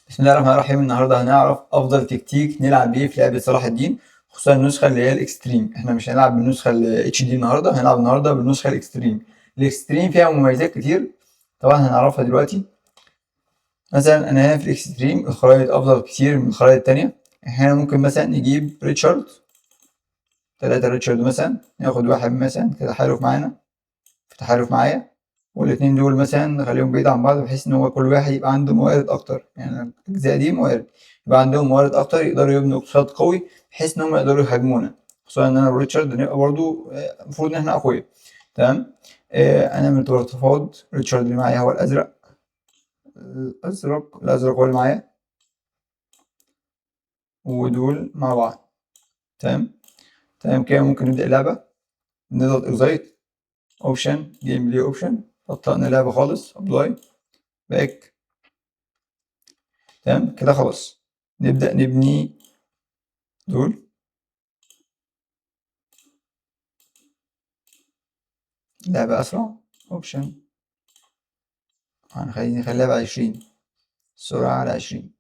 بسم الله الرحمن الرحيم. النهارده هنعرف افضل تكتيك نلعب بيه في لعبه صلاح الدين، خصوصا النسخه اللي هي الاكستريم. احنا مش هنلعب بالنسخه الاتش دي النهارده، هنلعب النهارده بالنسخه الاكستريم. الاكستريم فيها مميزات كتير، طبعا هنعرفها دلوقتي. مثلا انا هنا في الاكستريم الخرائط افضل كتير من الخرائط التانية. احنا ممكن مثلا نجيب ريتشارد، 3 ريتشارد مثلا، ناخد واحد مثلا كده تحالف معانا، في تحالف معايا، والاتنين دول مثلا نخليهم بعيد عن بعض بحيث ان هو كل واحد يبقى عنده موارد اكتر. يعني الاجزاء دي موارد، يبقى عندهم موارد اكتر، يقدروا يبنوا اقتصاد قوي بحيث ان هم يقدروا يهاجمونا، خصوصا ان انا وريتشارد نبقى برضو المفروض ان احنا اقوياء. تمام. انا من تفاوض ريتشارد اللي معايا هو الازرق، الازرق هو اللي معايا، ودول مع بعض. تمام. تمام كده ممكن نبدا اللعبه. نضغط اكزايت، اوبشن، جيم بلاي اوبشن، بطلنا اللعبه خالص، ابلاي، باك. تمام كده خلاص. نبدأ نبني دول. لعبة أسرع، أوبشن، نخليها ب20، السرعة على 20.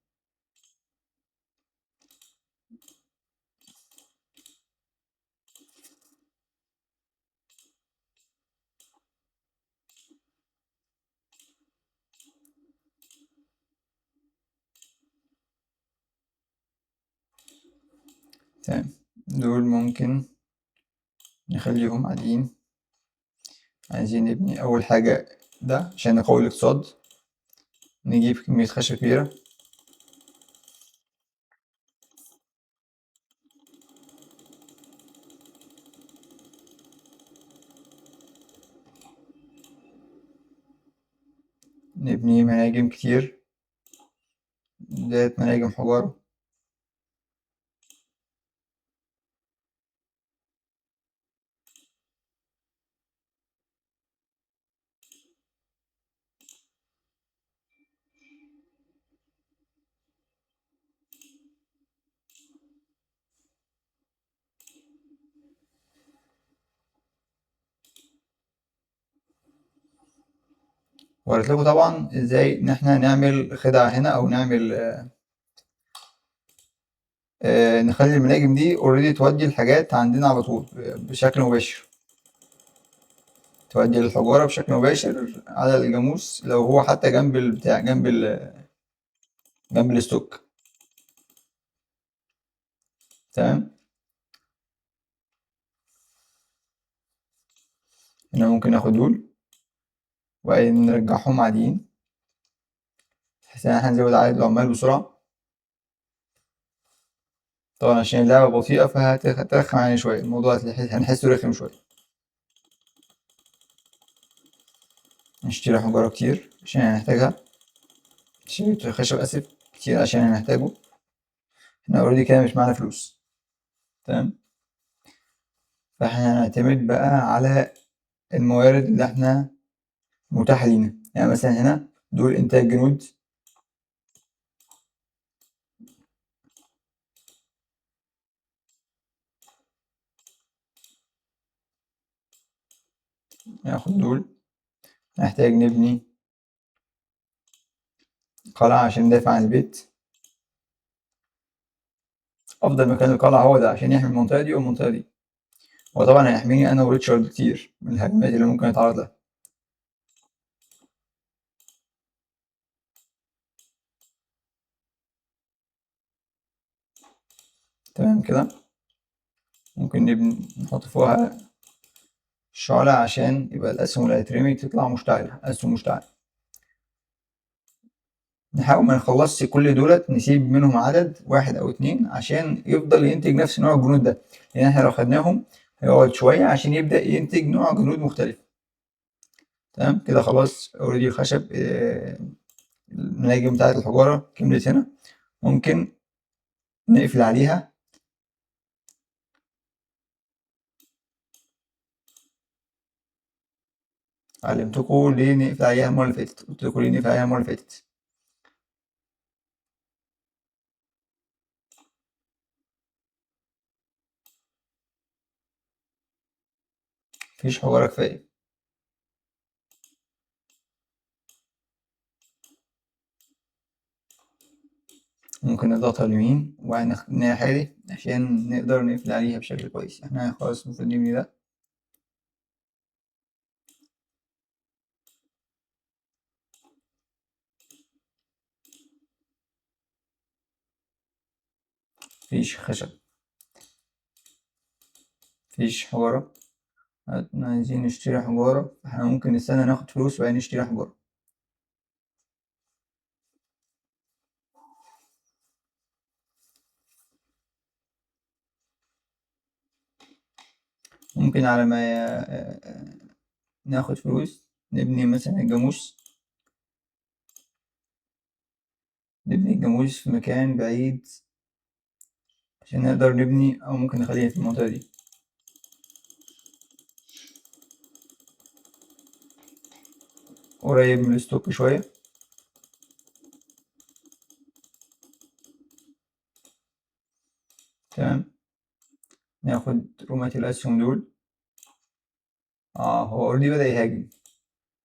تمام. دول ممكن نخليهم عاديين. عايزين نبني أول حاجة ده عشان نقوي الاقتصاد، نجيب كمية خشب كبيرة. نبني مناجم كتير، ديت مناجم حجارة. وقلت لكم طبعا ازاي ان احنا نعمل خدعة هنا، او نعمل نخلي المناجم دي اوريدي تودي الحاجات عندنا على طول بشكل مباشر، تودي الحجارة بشكل مباشر على الجاموس لو هو حتى جنب البتاع، جنب الستوك. تمام. هنا ممكن ناخد دول وبعدين نرجعهم عاديين بحيث ان احنا نزود عدد العمال بسرعة. طبعا عشان اللعبة بطيئة فهترخم علينا شوية، الموضوع هنحسه رخم شوية. نشتري حجارة كتير عشان هنحتاجها، نشتري خشب آسف كتير عشان هنحتاجه. احنا اوريدي كده مش معانا فلوس. تمام. فاحنا هنعتمد بقى على الموارد اللي احنا متاحة لينا. يعني مثلا هنا دول إنتاج جنود، ناخد دول. نحتاج نبني قلعة عشان ندافع عن البيت. أفضل مكان للقلعة هو ده عشان يحمي المنطقة دي والمنطقة دي، وطبعا هيحميني أنا وريتشارد كتير من الهجمات اللي ممكن يتعرض لها. تمام كده. ممكن نبني نحط فوقها شعلة عشان يبقى الأسهم اللي هترمي تطلع مشتعلة، أسهم مشتعلة. نحاول ما نخلصش كل دولت، نسيب منهم عدد واحد أو اتنين عشان يفضل ينتج نفس نوع الجنود ده، لأن احنا لو خدناهم هيقعد شوية عشان يبدأ ينتج نوع جنود مختلف. تمام كده خلاص. اوريدي الخشب المناجم بتاعة الحجارة كملت هنا. ممكن نقفل عليها. علمتكم ليه نقفل عليها المرة اللي فاتت، قلت لكم ليه نقفل عليها المرة اللي فاتت. مفيش حجارة كفاية. ممكن نضغطها اليمين وبعدين نخليها حالي عشان نقدر نقفل عليها بشكل كويس. احنا خلاص المفروض نبني ده. مفيش خشب، مفيش حجارة. احنا عايزين نشتري حجارة، احنا ممكن نستنى ناخد فلوس وبعدين نشتري حجارة. ممكن على ما ناخد فلوس نبني مثلا الجاموس، نبني الجاموس في مكان بعيد عشان نقدر نبني، أو ممكن نخليها في المنطقة دي. قريب من الستوك شوية. تمام. ناخد رومات الأسهم دول. هو اوريدي بدأ يهاجم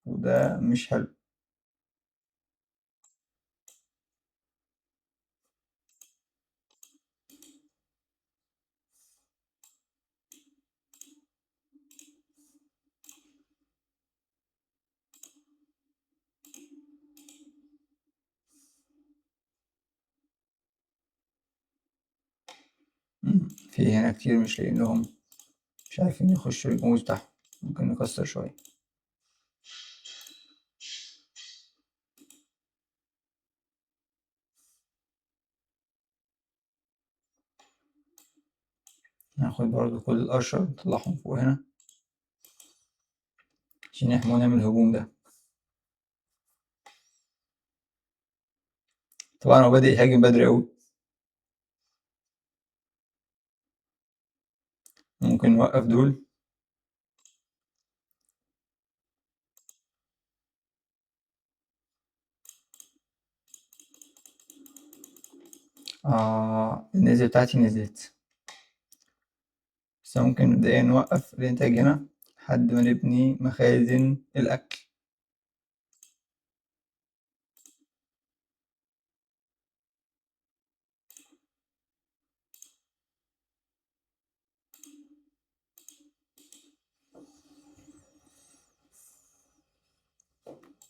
وده مش حلو. في هنا كتير مش لاقيين لهم، مش عارفين يخشوا الجاموس بتاعهم. ممكن نكسر شوية. ناخد برضو كل القشر نطلعهم فوق هنا عشان يحمونا من الهجوم ده. طبعا هو بدأ يهاجم بدري أوي. ممكن نوقف دول. النسبة بتاعتي نزلت، بس ممكن مبدئيا نوقف الإنتاج هنا لحد ما نبني مخازن الأكل.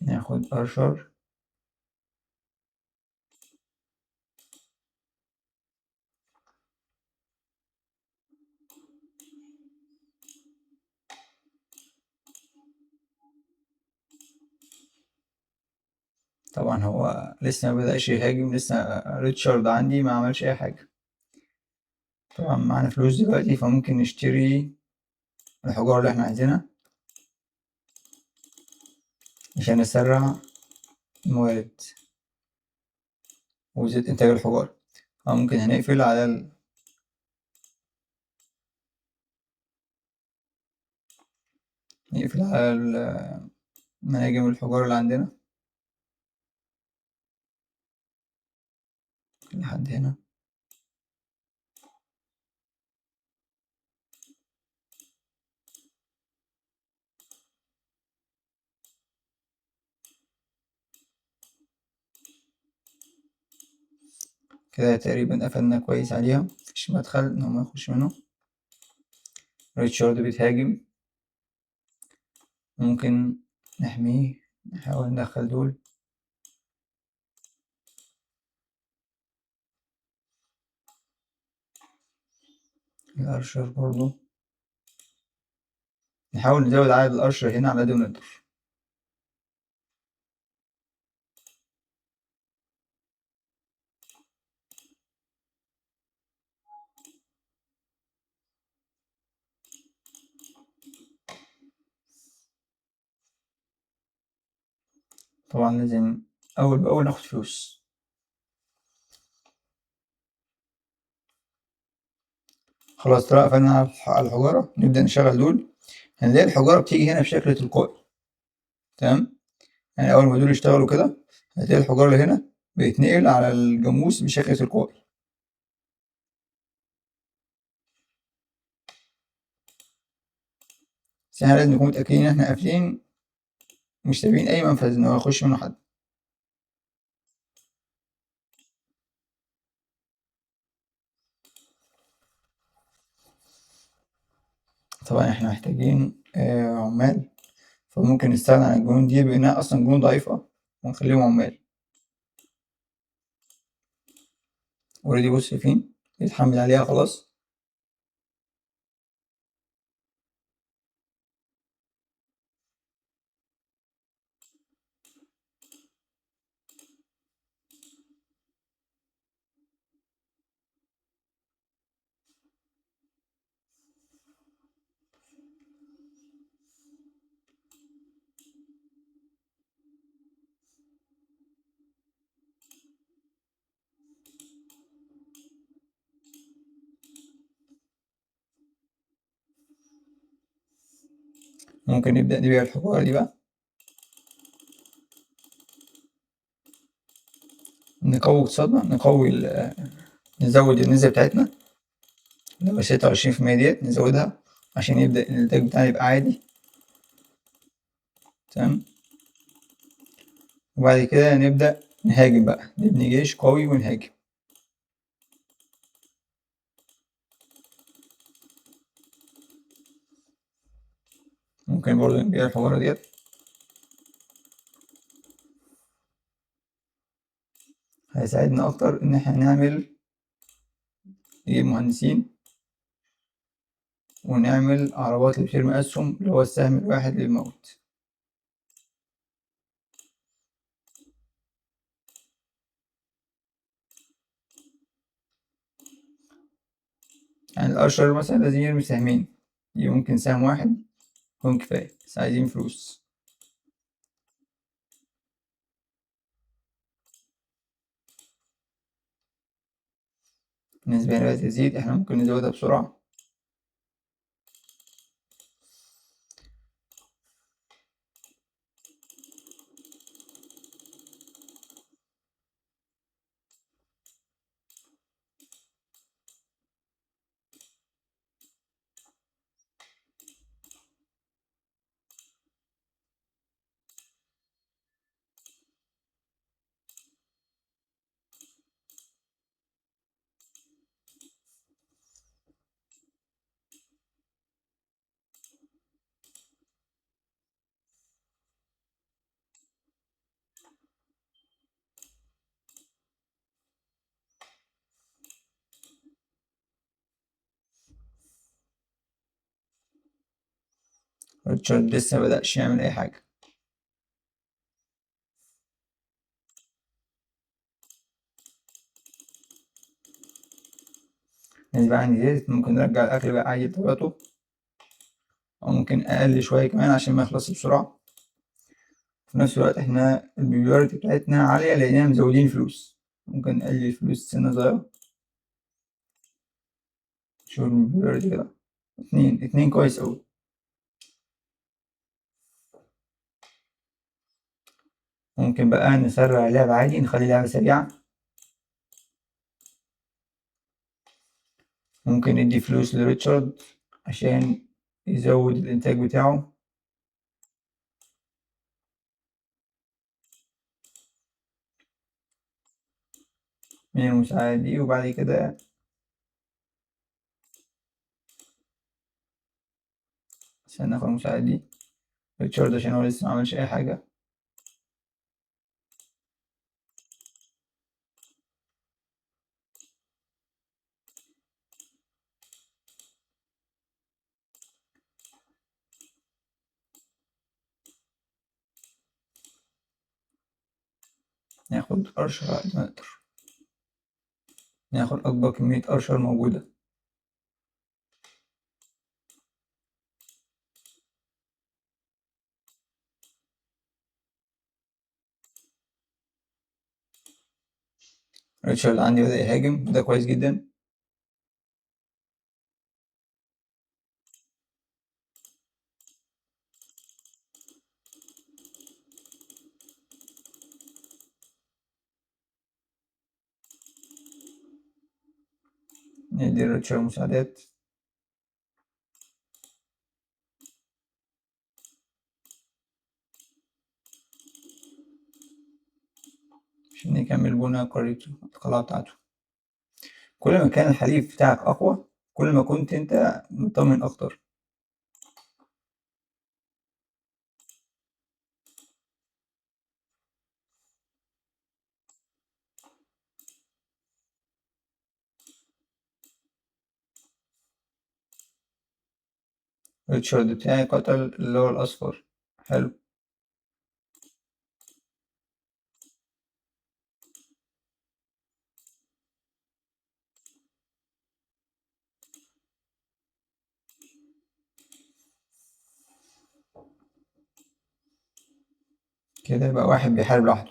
ناخد أرشر. طبعا هو لسه ما بدأش يهاجم، لسه ريتشارد عندي ما عملش أي حاجة. طبعا معانا فلوس دلوقتي فممكن نشتري الحجارة اللي احنا عايزينها عشان نسرع الموارد وزيادة إنتاج الحجارة. ممكن هنقفل على نقفل على مناجم الحجارة اللي عندنا لحد هنا. كده تقريبا قفلنا كويس عليها، مفيش مدخل إن هما يخش منه. ريتشارد بيتهاجم، ممكن نحميه. نحاول ندخل دول. الأرشر برضو نحاول نزود عدد الأرشر هنا على قد ما نقدر. طبعا لازم أول بأول ناخد فلوس. خلاص طلع قفلنا على الحجارة. نبدأ نشغل دول. هنلاقي الحجارة بتيجي هنا بشكل تلقائي. تمام. يعني أول ما دول يشتغلوا كده هتلاقي الحجارة اللي هنا بيتنقل على الجاموس بشكل تلقائي. بس احنا لازم نكون متأكدين إن احنا قافلين، مش سايبين أي منفذ إن هو يخش منه حد. طبعا احنا محتاجين عمال، فممكن نستغنى عن الجنود دي بإنها أصلا جنود ضعيفة ونخليهم عمال. اوريدي بص فين يتحمل عليها خلاص. ممكن نبدأ نبيع الحجارة دي بقى، نقوي اقتصادنا، نزود النسبة بتاعتنا، لو 26% ديت نزودها عشان يبدأ الإنتاج بتاعنا يبقى عادي. تمام. وبعد كده نبدأ نهاجم بقى، نبني جيش قوي ونهاجم. ممكن برضه نبيع الحجارة ديت. هيساعدنا أكتر إن احنا نجيب مهندسين ونعمل عربات اللي بترمي أسهم، اللي هو السهم الواحد للموت. يعني الأرشر مثلا لازم يرمي سهمين، دي ممكن سهم واحد يكون كفاية، بس عايزين فلوس. النسبة هنا تزيد، احنا ممكن نزودها بسرعة. ريتشارد لسه مبدأش يعمل أي حاجة. النسبة عندي زادت، ممكن نرجع الأكل بقى عادي بطبيعته، أو ممكن أقل شوية كمان عشان ما يخلصش بسرعة. في نفس الوقت احنا البيوريتي بتاعتنا عالية لأننا مزودين فلوس، ممكن نقلل الفلوس سنة صغيرة. شوف البيوريتي كده، اتنين كويس أوي. ممكن بقى نسرع اللعبة عادي، نخلي اللعبة سريعة. ممكن ندي فلوس لريتشارد عشان يزود الإنتاج بتاعه. من المساعدة دي، وبعد كده عشان ناخد المساعدة دي ريتشارد عشان هو لسه معملش أي حاجة. ناخد أرشر قد ما نقدر، ناخد أكبر كمية أرشر موجودة. ريتشارد عندي بدأ يهاجم، ده كويس جدا. ندي ريتشارد مساعدات. عشان يكمل بناء قريته القلعة بتاعته. كل ما كان الحليف بتاعك أقوى، كل ما كنت أنت مطمن أكتر. ريتشارد بتاعي قتل اللي هو الأصفر. حلو. كده يبقى واحد بيحارب لوحده.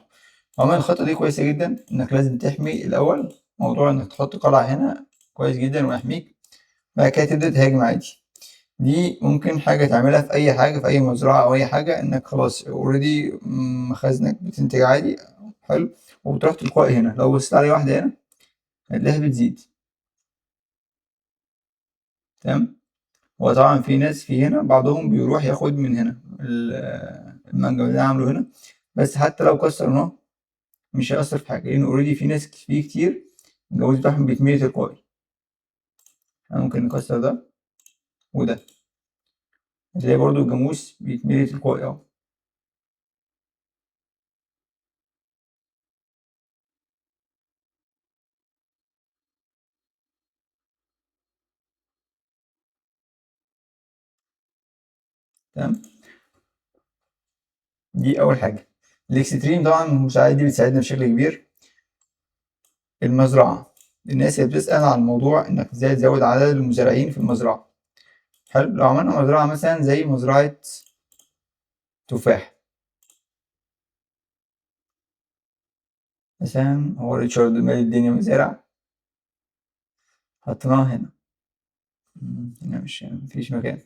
عموما الخطة دي كويسة جدا، إنك لازم تحمي الأول. موضوع إنك تحط قلعة هنا كويس جدا ويحميك، بعد كده تبدأ تهاجم عادي. دي ممكن حاجة تعملها في أي حاجة، في أي مزرعة أو أي حاجة، إنك خلاص أوريدي مخازنك بتنتج عادي. حلو. وبتروح تلقائي هنا، لو بصيت على واحدة هنا هتلاقيها بتزيد. تمام. هو طبعا في ناس في هنا بعضهم بيروح ياخد من هنا المانجا اللي أنا عامله هنا، بس حتى لو كسرناه مش هيأثر في حاجة، لأن أوريدي في ناس فيه كتير الجواز بتاعهم بيتملي تلقائي. احنا ممكن نكسر ده وده، هتلاقي برضو الجاموس بيتملي تلقائي اهو. تمام. دي أول حاجة. الإكستريم طبعا المساعدة دي بتساعدنا بشكل كبير. المزرعة، الناس اللي بتسأل عن موضوع إنك إزاي تزود عدد المزارعين في المزرعة. حلو. لو عملنا مزرعة مثلا زي مزرعة تفاح مثلا، هو ريتشارد مالي الدنيا مزارع، حطيناها هنا. هنا مش مفيش مكان.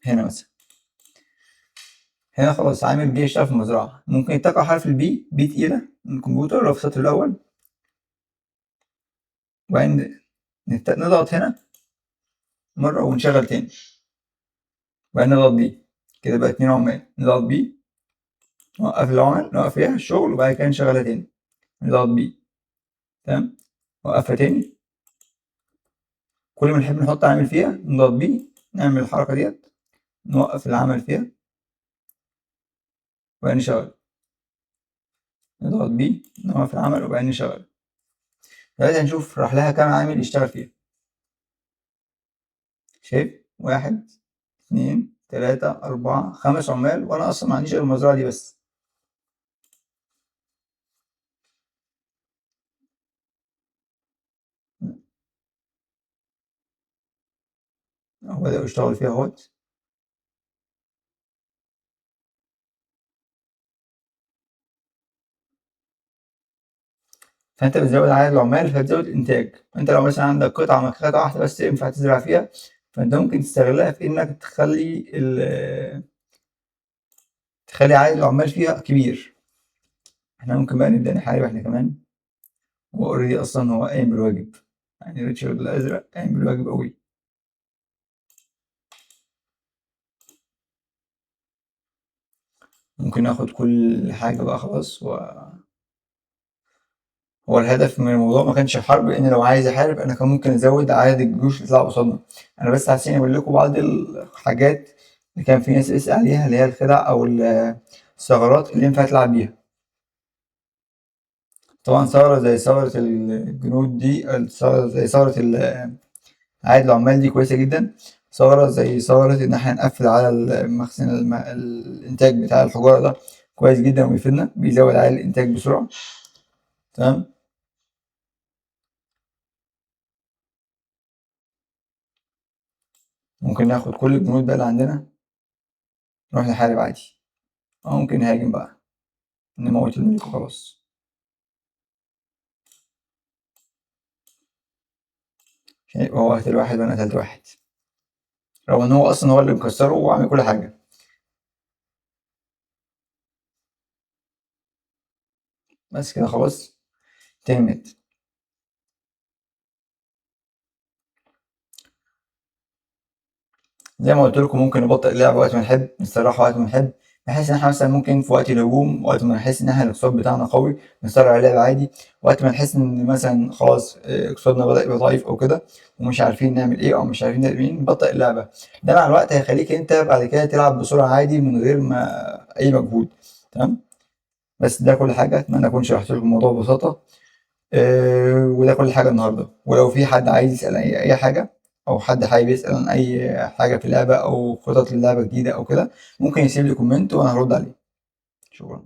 هنا مثلا، هنا خلاص عامل جه يشتغل في المزرعة، ممكن يتقع حرف البي، بي تقيلة من الكمبيوتر لو في السطر الأول، وبعدين نضغط هنا مرة ونشغل تاني، وبعدين نضغط بي. كده بقى 2 عمال، نضغط بي نوقف العمل، نوقف فيها الشغل، وبعد كده نشغلها تاني، نضغط بي. تمام. نوقفها تاني. كل ما نحب نحط عامل فيها نضغط بي، نعمل الحركة ديت، نوقف العمل فيها وبعدين نشغل، نضغط بي نوقف العمل وبعدين نشغل. دلوقتي هنشوف راح لها كام عامل يشتغل فيها. شايف؟ 1 2 3 4 5 عمال، وأنا أصلا معنديش غير المزرعة دي بس. هو بدأوا يشتغلوا فيها اهوت. فأنت بتزود عدد العمال فبتزود الإنتاج. أنت لو مثلا عندك قطعة واحدة بس ينفع تزرع فيها، فأنت ممكن تستغلها في إنك تخلي عدد العمال فيها كبير. إحنا ممكن بقى نبدأ نحارب إحنا كمان. هو أوريدي أصلا هو قايم بالواجب، يعني ريتشارد الأزرق قايم بالواجب أوي. ممكن ناخد كل حاجة بقى خلاص. هو الهدف من الموضوع ما كانش الحرب، لأن لو عايز أحارب أنا كان ممكن أزود عدد الجيوش اللي تطلع قصادنا. أنا بس عشان أقول لكم بعض الحاجات اللي كان في ناس بتسأل عليها، اللي هي الخدع أو الثغرات اللي ينفع تلعب بيها. طبعا ثغرة زي ثغرة الجنود دي، ثغرة زي ثغرة عدد العمال دي كويسة جدا. ثغرة زي ثغرة إن احنا نقفل على المخزن الإنتاج بتاع الحجارة ده كويس جدا ويفيدنا، بيزود على الإنتاج بسرعة. تمام. ممكن ناخد كل الجنود بقى اللي عندنا نروح نحارب عادي، أو ممكن نهاجم بقى نموت الملك وخلاص. عشان يبقى هو قتل واحد وأنا قتلت واحد، رغم إن هو أصلا هو اللي مكسره وعامل كل حاجة. بس كده خلاص تمت. زي ما قلت لكم ممكن نبطئ اللعب وقت ما نحب، نستراح وقت ما نحب، بحيث إن إحنا مثلًا ممكن في وقت الهجوم، وقت ما نحس إن إحنا الاقتصاد بتاعنا قوي نسرّع اللعب عادي، وقت ما نحس إن مثلًا خلاص اقتصادنا بدأ يبقى ضعيف أو كده ومش عارفين نعمل إيه أو مش عارفين نعمل إيه نبطّئ اللعبة. ده مع الوقت هيخلّيك أنت بعد كده تلعب بسرعة عادي من غير ما أي مجهود. تمام؟ بس ده كل حاجة، أتمنى أكون شرحت لكم الموضوع ببساطة. وده كل حاجة النهارده، ولو في حد عايز يسأل أي حاجة أو حد حابب يسأل عن أي حاجة في اللعبة أو خطط للعبة جديدة أو كده ممكن يسيب لي كومنت وأنا هرد عليه. شكرا.